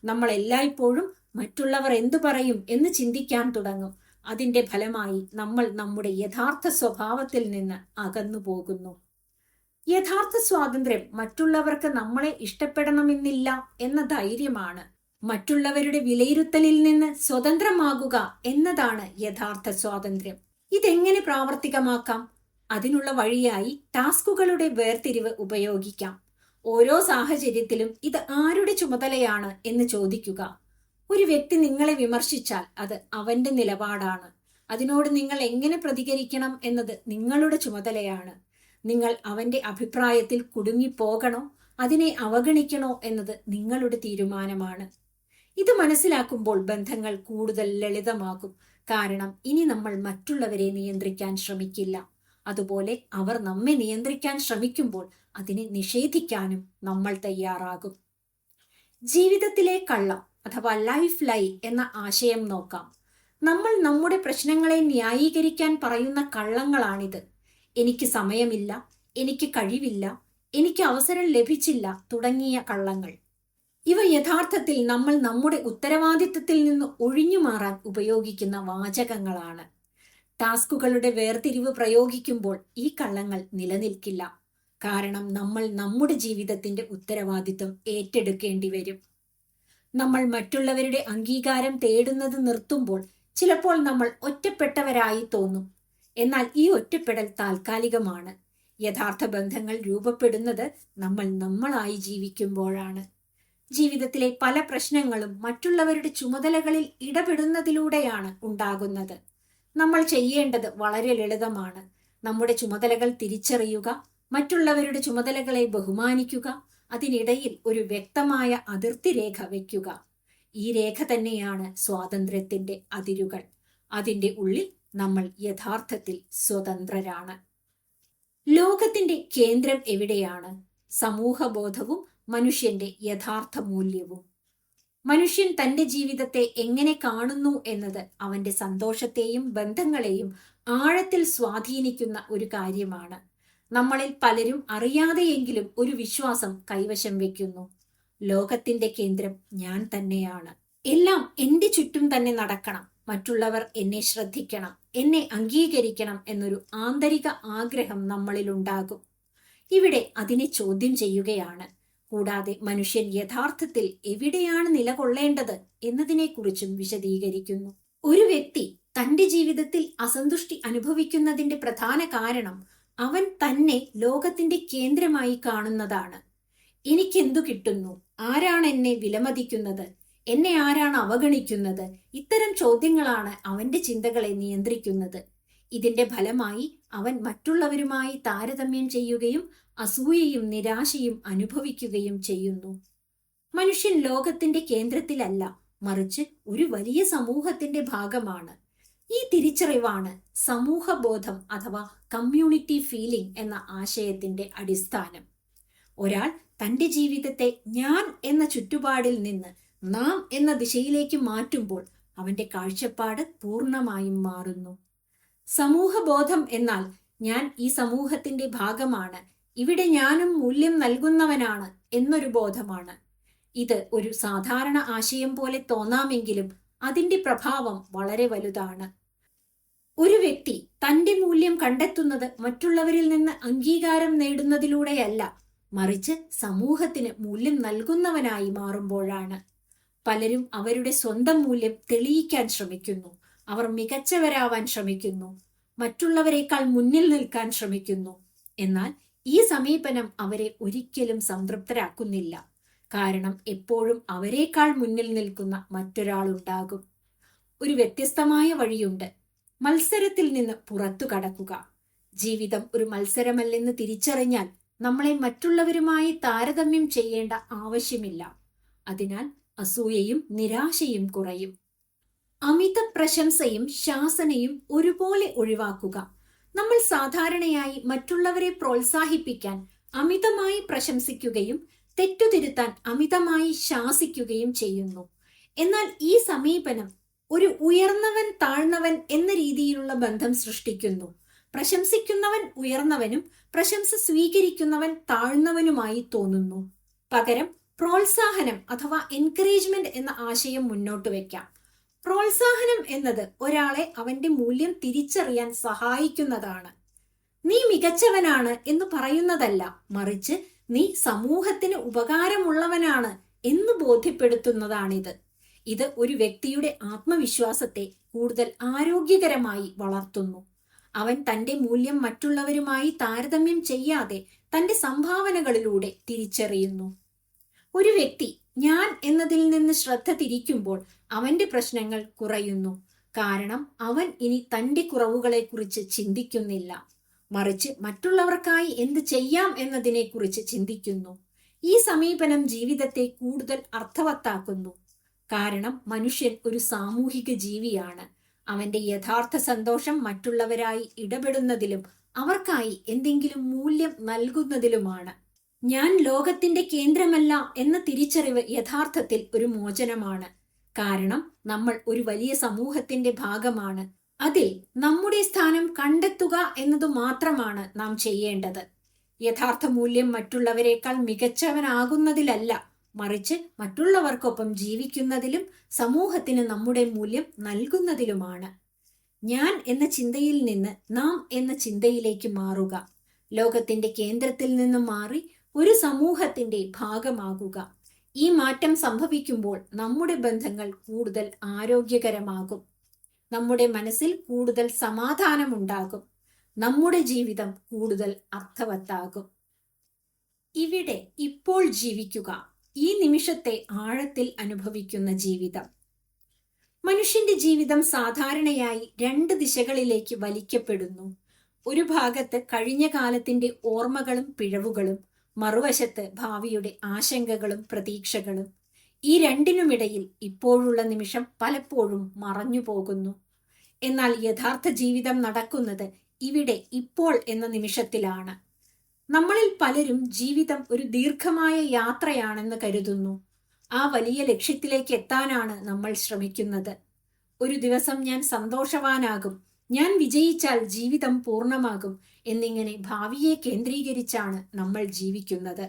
നമ്മൾ എല്ലായ്പ്പോഴും മറ്റുള്ളവർ എന്തു പറയും എന്ന് ചിന്തിക്കാൻ തുടങ്ങും. അതിന്റെ ഫലമായി നമ്മൾ നമ്മുടെ യഥാർത്ഥ സ്വഭാവത്തിൽ നിന്ന് അകന്നു പോകുന്നു. യഥാർത്ഥ സ്വാതന്ത്ര്യം മറ്റുള്ളവർക്ക് നമ്മളെ ഇഷ്ടപ്പെടണമെന്നില്ല എന്ന ധൈര്യമാണ്. മറ്റുള്ളവരുടെ വിലയിരുത്തലിൽ നിന്ന് സ്വതന്ത്രമാകുക എന്നതാണ് യഥാർത്ഥ സ്വാതന്ത്ര്യം. ഇതെങ്ങനെ പ്രാവർത്തികമാക്കാം? അതിനുള്ള വഴിയായി ടാസ്കുകളുടെ വേർതിരിവ് ഉപയോഗിക്കാം. ഓരോ സാഹചര്യത്തിലും ഇത് ആരുടെ ചുമതലയാണ് എന്ന് ചോദിക്കുക. ഒരു വ്യക്തി നിങ്ങളെ വിമർശിച്ചാൽ അത് അവന്റെ നിലപാടാണ്. അതിനോട് നിങ്ങൾ എങ്ങനെ പ്രതികരിക്കണം എന്നത് നിങ്ങളുടെ ചുമതലയാണ്. നിങ്ങൾ അവന്റെ അഭിപ്രായത്തിൽ കുടുങ്ങിപ്പോകണോ അതിനെ അവഗണിക്കണോ എന്നത് നിങ്ങളുടെ തീരുമാനമാണ്. ഇത് മനസ്സിലാക്കുമ്പോൾ ബന്ധങ്ങൾ കൂടുതൽ ലളിതമാകും. കാരണം ഇനി നമ്മൾ മറ്റുള്ളവരെ നിയന്ത്രിക്കാൻ ശ്രമിക്കില്ല. അതുപോലെ അവർ നമ്മെ നിയന്ത്രിക്കാൻ ശ്രമിക്കുമ്പോൾ അതിനെ നിഷേധിക്കാനും നമ്മൾ തയ്യാറാകും. ജീവിതത്തിലെ കള്ളം അഥവാ ലൈഫ് ലൈ എന്ന ആശയം നോക്കാം. നമ്മൾ നമ്മുടെ പ്രശ്നങ്ങളെ ന്യായീകരിക്കാൻ പറയുന്ന കള്ളങ്ങളാണിത്. എനിക്ക് സമയമില്ല, എനിക്ക് കഴിവില്ല, എനിക്ക് അവസരം ലഭിച്ചില്ല തുടങ്ങിയ കള്ളങ്ങൾ. ഇവ യഥാർത്ഥത്തിൽ നമ്മൾ നമ്മുടെ ഉത്തരവാദിത്തത്തിൽ നിന്ന് ഒഴിഞ്ഞു മാറാൻ ഉപയോഗിക്കുന്ന വാചകങ്ങളാണ്. ടാസ്കുകളുടെ വേർതിരിവ് പ്രയോഗിക്കുമ്പോൾ ഈ കള്ളങ്ങൾ നിലനിൽക്കില്ല. കാരണം നമ്മൾ നമ്മുടെ ജീവിതത്തിന്റെ ഉത്തരവാദിത്തം ഏറ്റെടുക്കേണ്ടി വരും. നമ്മൾ മറ്റുള്ളവരുടെ അംഗീകാരം തേടുന്നത് നിർത്തുമ്പോൾ ചിലപ്പോൾ നമ്മൾ ഒറ്റപ്പെട്ടവരായി തോന്നും. എന്നാൽ ഈ ഒറ്റപ്പെടൽ താൽക്കാലികമാണ്. യഥാർത്ഥ ബന്ധങ്ങൾ രൂപപ്പെടുന്നത് നമ്മൾ നമ്മളായി ജീവിക്കുമ്പോഴാണ്. ജീവിതത്തിലെ പല പ്രശ്നങ്ങളും മറ്റുള്ളവരുടെ ചുമതലകളിൽ ഇടപെടുന്നതിലൂടെയാണ് ഉണ്ടാകുന്നത്. നമ്മൾ ചെയ്യേണ്ടത് വളരെ ലളിതമാണ്. നമ്മുടെ ചുമതലകൾ തിരിച്ചറിയുക, മറ്റുള്ളവരുടെ ചുമതലകളെ ബഹുമാനിക്കുക, അതിനിടയിൽ ഒരു വ്യക്തമായ അതിർത്തി രേഖ വയ്ക്കുക. ഈ രേഖ തന്നെയാണ് സ്വാതന്ത്ര്യത്തിന്റെ അതിരുകൾ. അതിന്റെ ഉള്ളിൽ നമ്മൾ യഥാർത്ഥത്തിൽ സ്വതന്ത്രരാണ്. ലോകത്തിന്റെ കേന്ദ്രം എവിടെയാണ്? സമൂഹബോധവും മനുഷ്യന്റെ യഥാർത്ഥ മൂല്യവും. മനുഷ്യൻ തന്റെ ജീവിതത്തെ എങ്ങനെ കാണുന്നു എന്നത് അവന്റെ സന്തോഷത്തെയും ബന്ധങ്ങളെയും ആഴത്തിൽ സ്വാധീനിക്കുന്ന ഒരു കാര്യമാണ്. നമ്മളിൽ പലരും അറിയാതെയെങ്കിലും ഒരു വിശ്വാസം കൈവശം വെക്കുന്നു. ലോകത്തിന്റെ കേന്ദ്രം ഞാൻ തന്നെയാണ്. എല്ലാം എന്റെ ചുറ്റും തന്നെ നടക്കണം, മറ്റുള്ളവർ എന്നെ ശ്രദ്ധിക്കണം, എന്നെ അംഗീകരിക്കണം എന്നൊരു ആന്തരിക ആഗ്രഹം നമ്മളിലുണ്ടാകും. ഇവിടെ അതിനെ ചോദ്യം ചെയ്യുകയാണ്. കൂടാതെ മനുഷ്യൻ യഥാർത്ഥത്തിൽ എവിടെയാണ് നിലകൊള്ളേണ്ടത് എന്നതിനെക്കുറിച്ചും വിശദീകരിക്കുന്നു. ഒരു വ്യക്തി തന്റെ ജീവിതത്തിൽ അസന്തുഷ്ടി അനുഭവിക്കുന്നതിന്റെ പ്രധാന കാരണം അവൻ തന്നെ ലോകത്തിന്റെ കേന്ദ്രമായി കാണുന്നതാണ്. എനിക്കെന്തു കിട്ടുന്നു? ആരാണ് എന്നെ വിലമതിക്കുന്നത്? എന്നെ ആരാണ് അവഗണിക്കുന്നത്? ഇത്തരം ചോദ്യങ്ങളാണ് അവന്റെ ചിന്തകളെ നിയന്ത്രിക്കുന്നത്. ഇതിന്റെ ഫലമായി അവൻ മറ്റുള്ളവരുമായി താരതമ്യം ചെയ്യുകയും അസൂയയും നിരാശയും അനുഭവിക്കുകയും ചെയ്യുന്നു. മനുഷ്യൻ ലോകത്തിന്റെ കേന്ദ്രത്തിലല്ല, മറിച്ച് ഒരു വലിയ സമൂഹത്തിന്റെ ഭാഗമാണ്. ഈ തിരിച്ചറിവാണ് സമൂഹബോധം അഥവാ കമ്മ്യൂണിറ്റി ഫീലിംഗ് എന്ന ആശയത്തിന്റെ അടിസ്ഥാനം. ഒരാൾ തന്റെ ജീവിതത്തെ ഞാൻ എന്ന ചുറ്റുപാടിൽ നിന്ന് നാം എന്ന ദിശയിലേക്ക് മാറ്റുമ്പോൾ അവന്റെ കാഴ്ചപ്പാട് പൂർണ്ണമായും മാറുന്നു. സമൂഹബോധം എന്നാൽ ഞാൻ ഈ സമൂഹത്തിന്റെ ഭാഗമാണ്, ഇവിടെ ഞാനും മൂല്യം നൽകുന്നവനാണ് എന്നൊരു ബോധമാണ്. ഇത് ഒരു സാധാരണ ആശയം പോലെ തോന്നാമെങ്കിലും അതിന്റെ പ്രഭാവം വളരെ വലുതാണ്. ഒരു വ്യക്തി തന്റെ മൂല്യം കണ്ടെത്തുന്നത് മറ്റുള്ളവരിൽ നിന്ന് അംഗീകാരം നേടുന്നതിലൂടെയല്ല, മറിച്ച് സമൂഹത്തിന് മൂല്യം നൽകുന്നവനായി മാറുമ്പോഴാണ്. പലരും അവരുടെ സ്വന്തം മൂല്യം തെളിയിക്കാൻ ശ്രമിക്കുന്നു. അവർ മികച്ചവരാവാൻ ശ്രമിക്കുന്നു, മറ്റുള്ളവരെക്കാൾ മുന്നിൽ നിൽക്കാൻ ശ്രമിക്കുന്നു. എന്നാൽ ഈ സമീപനം അവരെ ഒരിക്കലും സംതൃപ്തരാക്കുന്നില്ല. കാരണം എപ്പോഴും അവരെക്കാൾ മുന്നിൽ നിൽക്കുന്ന മറ്റൊരാളുണ്ടാകും. ഒരു വ്യത്യസ്തമായ വഴിയുണ്ട്. മത്സരത്തിൽ നിന്ന് പുറത്തു കടക്കുക. ജീവിതം ഒരു മത്സരമല്ലെന്ന് തിരിച്ചറിഞ്ഞാൽ നമ്മളെ മറ്റുള്ളവരുമായി താരതമ്യം ചെയ്യേണ്ട ആവശ്യമില്ല. അതിനാൽ അസൂയയും നിരാശയും കുറയും. അമിത പ്രശംസയും ശാസനയും ഒരുപോലെ ഒഴിവാക്കുക. നമ്മൾ സാധാരണയായി മറ്റുള്ളവരെ പ്രോത്സാഹിപ്പിക്കാൻ അമിതമായി പ്രശംസിക്കുകയും തെറ്റുതിരുത്താൻ അമിതമായി ശാസിക്കുകയും ചെയ്യുന്നു. എന്നാൽ ഈ സമീപനം ഒരു ഉയർന്നവൻ താഴ്ന്നവൻ എന്ന രീതിയിലുള്ള ബന്ധം സൃഷ്ടിക്കുന്നു. പ്രശംസിക്കുന്നവൻ ഉയർന്നവനും പ്രശംസ സ്വീകരിക്കുന്നവൻ താഴ്ന്നവനുമായി തോന്നുന്നു. പകരം പ്രോത്സാഹനം അഥവാ എൻകറേജ്മെന്റ് എന്ന ആശയം മുന്നോട്ട് വയ്ക്കാം. പ്രോത്സാഹനം എന്നത് ഒരാളെ അവന്റെ മൂല്യം തിരിച്ചറിയാൻ സഹായിക്കുന്നതാണ്. നീ മികച്ചവനാണ് എന്ന് പറയുന്നതല്ല, മറിച്ച് നീ സമൂഹത്തിന് ഉപകാരമുള്ളവനാണ് എന്ന് ബോധ്യപ്പെടുത്തുന്നതാണിത്. ഇത് ഒരു വ്യക്തിയുടെ ആത്മവിശ്വാസത്തെ കൂടുതൽ ആരോഗ്യകരമായി വളർത്തുന്നു. അവൻ തന്റെ മൂല്യം മറ്റുള്ളവരുമായി താരതമ്യം ചെയ്യാതെ തന്റെ സംഭാവനകളിലൂടെ തിരിച്ചറിയുന്നു. ഒരു വ്യക്തി ഞാൻ എന്നതിൽ നിന്ന് ശ്രദ്ധ തിരിക്കുമ്പോൾ അവന്റെ പ്രശ്നങ്ങൾ കുറയുന്നു. കാരണം അവൻ ഇനി തന്റെ കുറവുകളെക്കുറിച്ച് ചിന്തിക്കുന്നില്ല, മറിച്ച് മറ്റുള്ളവർക്കായി എന്ത് ചെയ്യാം എന്നതിനെക്കുറിച്ച് ചിന്തിക്കുന്നു. ഈ സമീപനം ജീവിതത്തെ കൂടുതൽ അർത്ഥവത്താക്കുന്നു. കാരണം മനുഷ്യൻ ഒരു സാമൂഹിക ജീവിയാണ്. അവന്റെ യഥാർത്ഥ സന്തോഷം മറ്റുള്ളവരായി ഇടപെടുന്നതിലും അവർക്കായി എന്തെങ്കിലും മൂല്യം നൽകുന്നതിലുമാണ്. ഞാൻ ലോകത്തിന്റെ കേന്ദ്രമല്ല എന്ന തിരിച്ചറിവ് യഥാർത്ഥത്തിൽ ഒരു മോചനമാണ്. കാരണം നമ്മൾ ഒരു വലിയ സമൂഹത്തിന്റെ ഭാഗമാണ്. അതിൽ നമ്മുടെ സ്ഥാനം കണ്ടെത്തുക എന്നതു മാത്രമാണ് നാം ചെയ്യേണ്ടത്. യഥാർത്ഥ മൂല്യം മറ്റുള്ളവരെക്കാൾ മികച്ചവനാകുന്നതിലല്ല, മറിച്ച് മറ്റുള്ളവർക്കൊപ്പം ജീവിക്കുന്നതിലും സമൂഹത്തിന് നമ്മുടെ മൂല്യം നൽകുന്നതിലുമാണ്. ഞാൻ എന്ന ചിന്തയിൽ നിന്ന് നാം എന്ന ചിന്തയിലേക്ക് മാറുക. ലോകത്തിന്റെ കേന്ദ്രത്തിൽ നിന്ന് മാറി ഒരു സമൂഹത്തിന്റെ ഭാഗമാകുക. ഈ മാറ്റം സംഭവിക്കുമ്പോൾ നമ്മുടെ ബന്ധങ്ങൾ കൂടുതൽ ആരോഗ്യകരമാകും. നമ്മുടെ മനസ്സിൽ കൂടുതൽ സമാധാനമുണ്ടാകും. നമ്മുടെ ജീവിതം കൂടുതൽ അർത്ഥവത്താകും. ഇവിടെ ഇപ്പോൾ ജീവിക്കുക, ഈ നിമിഷത്തെ ആഴത്തിൽ അനുഭവിക്കുന്ന ജീവിതം. മനുഷ്യന്റെ ജീവിതം സാധാരണയായി 2 ദിശകളിലേക്ക് വലിക്കപ്പെടുന്നു. ഒരു ഭാഗത്ത് കഴിഞ്ഞ കാലത്തിന്റെ ഓർമ്മകളും പിഴവുകളും, മറുവശത്ത് ഭാവിയുടെ ആശങ്കകളും പ്രതീക്ഷകളും. ഈ രണ്ടിനുമിടയിൽ ഇപ്പോഴുള്ള നിമിഷം പലപ്പോഴും മറഞ്ഞു പോകുന്നു. എന്നാൽ യഥാർത്ഥ ജീവിതം നടക്കുന്നത് ഇവിടെ ഇപ്പോൾ എന്ന നിമിഷത്തിലാണ്. നമ്മളിൽ പലരും ജീവിതം ഒരു ദീർഘമായ യാത്രയാണെന്ന് കരുതുന്നു. ആ വലിയ ലക്ഷ്യത്തിലേക്ക് എത്താനാണ് നമ്മൾ ശ്രമിക്കുന്നത്. ഒരു ദിവസം ഞാൻ സന്തോഷവാനാകും, ഞാൻ വിജയിച്ചാൽ ജീവിതം പൂർണ്ണമാകും എന്നിങ്ങനെ ഭാവിയെ കേന്ദ്രീകരിച്ചാണ് നമ്മൾ ജീവിക്കുന്നത്.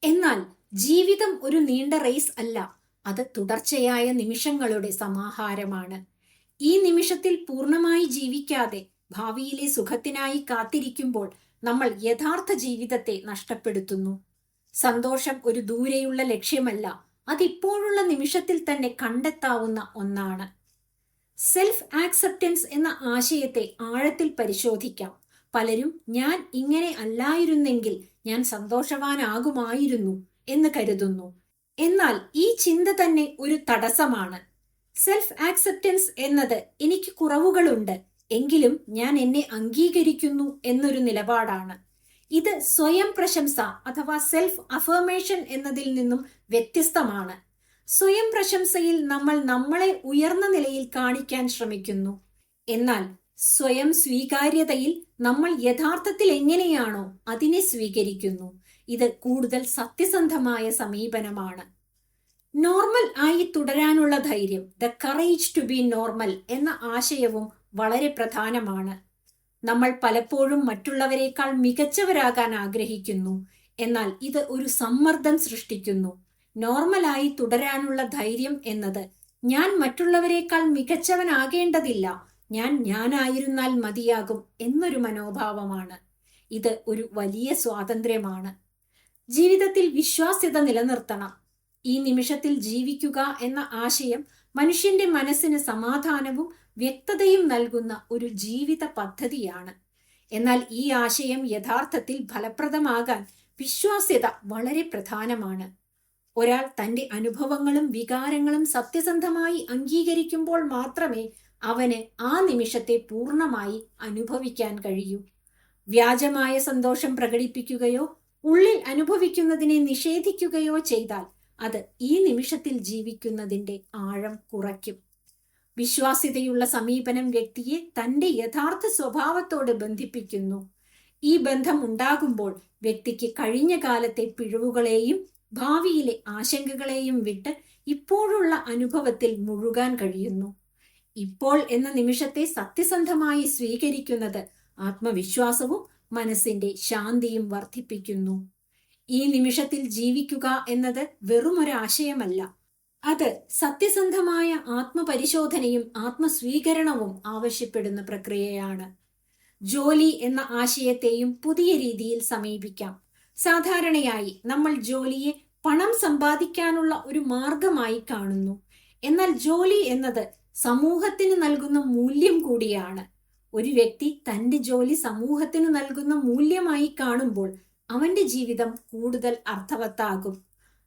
എന്നാൽ ജീവിതം ഒരു നീണ്ട റേസ് അല്ല, അത് തുടർച്ചയായ നിമിഷങ്ങളുടെ സമാഹാരമാണ്. ഈ നിമിഷത്തിൽ പൂർണ്ണമായി ജീവിക്കാതെ ഭാവിയിലെ സുഖത്തിനായി കാത്തിരിക്കുമ്പോൾ നമ്മൾ യഥാർത്ഥ ജീവിതത്തെ നഷ്ടപ്പെടുത്തുന്നു. സന്തോഷം ഒരു ദൂരെയുള്ള ലക്ഷ്യമല്ല, അതിപ്പോഴുള്ള നിമിഷത്തിൽ തന്നെ കണ്ടെത്താവുന്ന ഒന്നാണ്. സെൽഫ് ആക്സെപ്റ്റൻസ് എന്ന ആശയത്തെ ആഴത്തിൽ പരിശോധിക്കാം. പലരും ഞാൻ ഇങ്ങനെ അല്ലായിരുന്നെങ്കിൽ ഞാൻ സന്തോഷവാനാകുമായിരുന്നു എന്ന് കരുതുന്നു. എന്നാൽ ഈ ചിന്ത തന്നെ ഒരു തടസ്സമാണ്. സെൽഫ് ആക്സെപ്റ്റൻസ് എന്നത് എനിക്ക് കുറവുകളുണ്ട്, എങ്കിലും ഞാൻ എന്നെ അംഗീകരിക്കുന്നു എന്നൊരു നിലപാടാണ്. ഇത് സ്വയം പ്രശംസ അഥവാ സെൽഫ് അഫർമേഷൻ എന്നതിൽ നിന്നും വ്യത്യസ്തമാണ്. സ്വയം പ്രശംസയിൽ നമ്മൾ നമ്മളെ ഉയർന്ന നിലയിൽ കാണിക്കാൻ ശ്രമിക്കുന്നു. എന്നാൽ സ്വയം സ്വീകാര്യതയിൽ നമ്മൾ യഥാർത്ഥത്തിൽ എങ്ങനെയാണോ അതിനെ സ്വീകരിക്കുന്നു. ഇത് കൂടുതൽ സത്യസന്ധമായ സമീപനമാണ്. നോർമൽ ആയി തുടരാനുള്ള ധൈര്യം, the courage to be normal എന്ന ആശയവും വളരെ പ്രധാനമാണ്. നമ്മൾ പലപ്പോഴും മറ്റുള്ളവരെക്കാൾ മികച്ചവരാകാൻ ആഗ്രഹിക്കുന്നു. എന്നാൽ ഇത് ഒരു സമ്മർദ്ദം സൃഷ്ടിക്കുന്നു. നോർമലായി തുടരാനുള്ള ധൈര്യം എന്നത് ഞാൻ മറ്റുള്ളവരെക്കാൾ മികച്ചവനാകേണ്ടതില്ല, ഞാനായിരുന്നാൽ മതിയാകും എന്നൊരു മനോഭാവമാണ്. ഇത് ഒരു വലിയ സ്വാതന്ത്ര്യമാണ്. ജീവിതത്തിൽ വിശ്വാസ്യത നിലനിർത്തണം. ഈ നിമിഷത്തിൽ ജീവിക്കുക എന്ന ആശയം മനുഷ്യന്റെ മനസ്സിന് സമാധാനവും വ്യക്തതയും നൽകുന്ന ഒരു ജീവിത പദ്ധതിയാണ്. എന്നാൽ ഈ ആശയം യഥാർത്ഥത്തിൽ ഫലപ്രദമാകാൻ വിശ്വാസ്യത വളരെ പ്രധാനമാണ്. ഒരാൾ തന്റെ അനുഭവങ്ങളും വികാരങ്ങളും സത്യസന്ധമായി അംഗീകരിക്കുമ്പോൾ മാത്രമേ അവന് ആ നിമിഷത്തെ പൂർണ്ണമായി അനുഭവിക്കാൻ കഴിയൂ. വ്യാജമായ സന്തോഷം പ്രകടിപ്പിക്കുകയോ ഉള്ളിൽ അനുഭവിക്കുന്നതിനെ നിഷേധിക്കുകയോ ചെയ്താൽ അത് ഈ നിമിഷത്തിൽ ജീവിക്കുന്നതിന്റെ ആഴം കുറയ്ക്കും. വിശ്വാസ്യതയുള്ള സമീപനം വ്യക്തിയെ തന്റെ യഥാർത്ഥ സ്വഭാവത്തോട് ബന്ധിപ്പിക്കുന്നു. ഈ ബന്ധം ഉണ്ടാകുമ്പോൾ വ്യക്തിക്ക് കഴിഞ്ഞ കാലത്തെ പിഴവുകളെയും ഭാവിയിലെ ആശങ്കകളെയും വിട്ട് ഇപ്പോഴുള്ള അനുഭവത്തിൽ മുഴുകാൻ കഴിയുന്നു. ഇപ്പോൾ എന്ന നിമിഷത്തെ സത്യസന്ധമായി സ്വീകരിക്കുന്നത് ആത്മവിശ്വാസവും മനസ്സിന്റെ ശാന്തിയും വർദ്ധിപ്പിക്കുന്നു. ഈ നിമിഷത്തിൽ ജീവിക്കുക എന്നത് വെറുമൊരാശയമല്ല, അത് സത്യസന്ധമായ ആത്മപരിശോധനയും ആത്മസ്വീകരണവും ആവശ്യപ്പെടുന്ന പ്രക്രിയയാണ്. ജോലി എന്ന ആശയത്തെയും പുതിയ രീതിയിൽ സമീപിക്കാം. സാധാരണയായി നമ്മൾ ജോലിയെ പണം സമ്പാദിക്കാനുള്ള ഒരു മാർഗമായി കാണുന്നു. എന്നാൽ ജോലി എന്നത് സമൂഹത്തിന് നൽകുന്ന മൂല്യം കൂടിയാണ്. ഒരു വ്യക്തി തന്റെ ജോലി സമൂഹത്തിന് നൽകുന്ന മൂല്യമായി കാണുമ്പോൾ അവന്റെ ജീവിതം കൂടുതൽ അർത്ഥവത്താകും.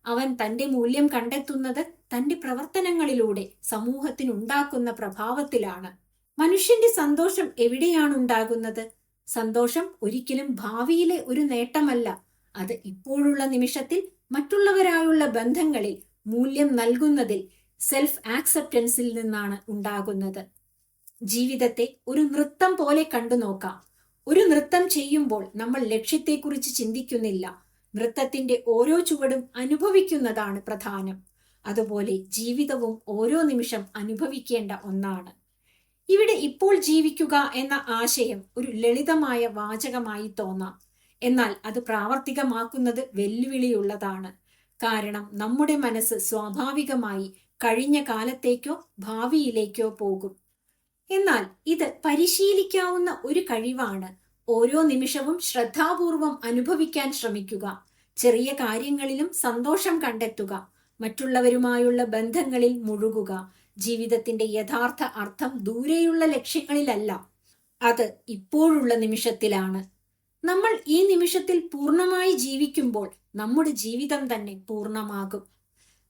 അവൻ തന്റെ മൂല്യം കണ്ടെത്തുന്നത് തന്റെ പ്രവർത്തനങ്ങളിലൂടെ സമൂഹത്തിനുണ്ടാക്കുന്ന പ്രഭാവത്തിലാണ്. മനുഷ്യന്റെ സന്തോഷം എവിടെയാണ് ഉണ്ടാകുന്നത്? സന്തോഷം ഒരിക്കലും ഭാവിയിലെ ഒരു നേട്ടമല്ല. അത് ഇപ്പോഴുള്ള നിമിഷത്തിൽ മറ്റുള്ളവരായുള്ള ബന്ധങ്ങളിൽ മൂല്യം നൽകുന്നതിൽ, സെൽഫ് ആക്സെപ്റ്റൻസിൽ നിന്നാണ് ഉണ്ടാകുന്നത്. ജീവിതത്തെ ഒരു നൃത്തം പോലെ കണ്ടു നോക്കാം. ഒരു നൃത്തം ചെയ്യുമ്പോൾ നമ്മൾ ലക്ഷ്യത്തെക്കുറിച്ച് ചിന്തിക്കുന്നില്ല. നൃത്തത്തിന്റെ ഓരോ ചുവടും അനുഭവിക്കുന്നതാണ് പ്രധാനം. അതുപോലെ ജീവിതവും ഓരോ നിമിഷം അനുഭവിക്കേണ്ട ഒന്നാണ്. ഇവിടെ ഇപ്പോൾ ജീവിക്കുക എന്ന ആശയം ഒരു ലളിതമായ വാചകമായി തോന്നാം. എന്നാൽ അത് പ്രാവർത്തികമാക്കുന്നത് വെല്ലുവിളിയുള്ളതാണ്. കാരണം നമ്മുടെ മനസ്സ് സ്വാഭാവികമായി കഴിഞ്ഞ കാലത്തേക്കോ ഭാവിയിലേക്കോ പോകും. എന്നാൽ ഇത് പരിശീലിക്കാവുന്ന ഒരു കഴിവാണ്. ഓരോ നിമിഷവും ശ്രദ്ധാപൂർവം അനുഭവിക്കാൻ ശ്രമിക്കുക. ചെറിയ കാര്യങ്ങളിലും സന്തോഷം കണ്ടെത്തുക. മറ്റുള്ളവരുമായുള്ള ബന്ധങ്ങളിൽ മുഴുകുക. ജീവിതത്തിന്റെ യഥാർത്ഥ അർത്ഥം ദൂരെയുള്ള ലക്ഷ്യങ്ങളിലല്ല, അത് ഇപ്പോഴുള്ള നിമിഷത്തിലാണ്. നമ്മൾ ഈ നിമിഷത്തിൽ പൂർണ്ണമായി ജീവിക്കുമ്പോൾ നമ്മുടെ ജീവിതം തന്നെ പൂർണ്ണമാകും.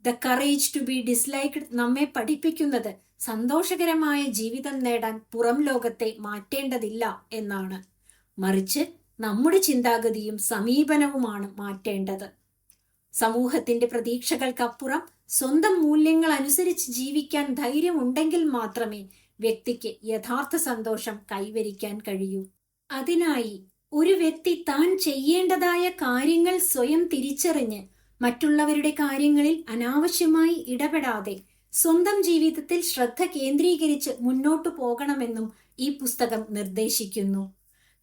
The courage to be disliked നമ്മെ പഠിപ്പിക്കുന്നത് സന്തോഷകരമായ ജീവിതം നേടാൻ പുറം ലോകത്തെ മാറ്റേണ്ടതില്ല എന്നാണ്. മറിച്ച് നമ്മുടെ ചിന്താഗതിയും സമീപനവുമാണ് മാറ്റേണ്ടത്. സമൂഹത്തിന്റെ പ്രതീക്ഷകൾക്കപ്പുറം സ്വന്തം മൂല്യങ്ങൾ അനുസരിച്ച് ജീവിക്കാൻ ധൈര്യമുണ്ടെങ്കിൽ മാത്രമേ വ്യക്തിക്ക് യഥാർത്ഥ സന്തോഷം കൈവരിക്കാൻ കഴിയൂ. അതിനായി ഒരു വ്യക്തി താൻ ചെയ്യേണ്ടതായ കാര്യങ്ങൾ സ്വയം തിരിച്ചറിഞ്ഞ് മറ്റുള്ളവരുടെ കാര്യങ്ങളിൽ അനാവശ്യമായി ഇടപെടാതെ സ്വന്തം ജീവിതത്തിൽ ശ്രദ്ധ കേന്ദ്രീകരിച്ച് മുന്നോട്ടു പോകണമെന്നും ഈ പുസ്തകം നിർദ്ദേശിക്കുന്നു.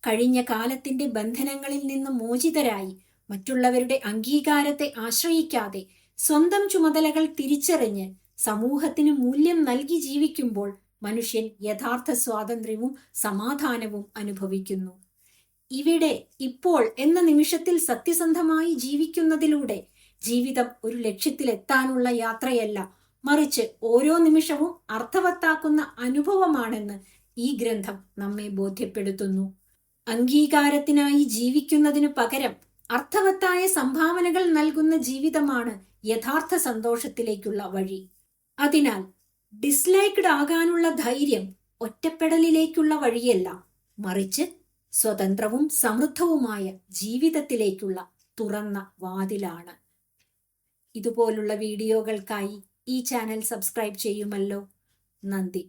കഴിഞ്ഞ കാലത്തിന്റെ ബന്ധനങ്ങളിൽ നിന്ന് മോചിതരായി മറ്റുള്ളവരുടെ അംഗീകാരത്തെ ആശ്രയിക്കാതെ സ്വന്തം ചുമതലകൾ തിരിച്ചറിഞ്ഞ് സമൂഹത്തിന് മൂല്യം നൽകി ജീവിക്കുമ്പോൾ മനുഷ്യൻ യഥാർത്ഥ സ്വാതന്ത്ര്യവും സമാധാനവും അനുഭവിക്കുന്നു. ഇവിടെ ഇപ്പോൾ എന്ന നിമിഷത്തിൽ സത്യസന്ധമായി ജീവിക്കുന്നതിലൂടെ ജീവിതം ഒരു ലക്ഷ്യത്തിലെത്താനുള്ള യാത്രയല്ല, മറിച്ച് ഓരോ നിമിഷവും അർത്ഥവത്താക്കുന്ന അനുഭവമാണെന്ന് ഈ ഗ്രന്ഥം നമ്മെ ബോധ്യപ്പെടുത്തുന്നു. അംഗീകാരത്തിനായി ജീവിക്കുന്നതിനു പകരം അർത്ഥവത്തായ സംഭാവനകൾ നൽകുന്ന ജീവിതമാണ് യഥാർത്ഥ സന്തോഷത്തിലേക്കുള്ള വഴി. അതിനാൽ ഡിസ്ലൈക്ഡ് ആകാനുള്ള ധൈര്യം ഒറ്റപ്പെടലിലേക്കുള്ള വഴിയല്ല, മറിച്ച് സ്വതന്ത്രവും സമൃദ്ധവുമായ ജീവിതത്തിലേക്കുള്ള തുറന്ന വാതിലാണ്. ഇതുപോലുള്ള വീഡിയോകൾക്കായി ഈ ചാനൽ സബ്സ്ക്രൈബ് ചെയ്യുമല്ലോ. നന്ദി.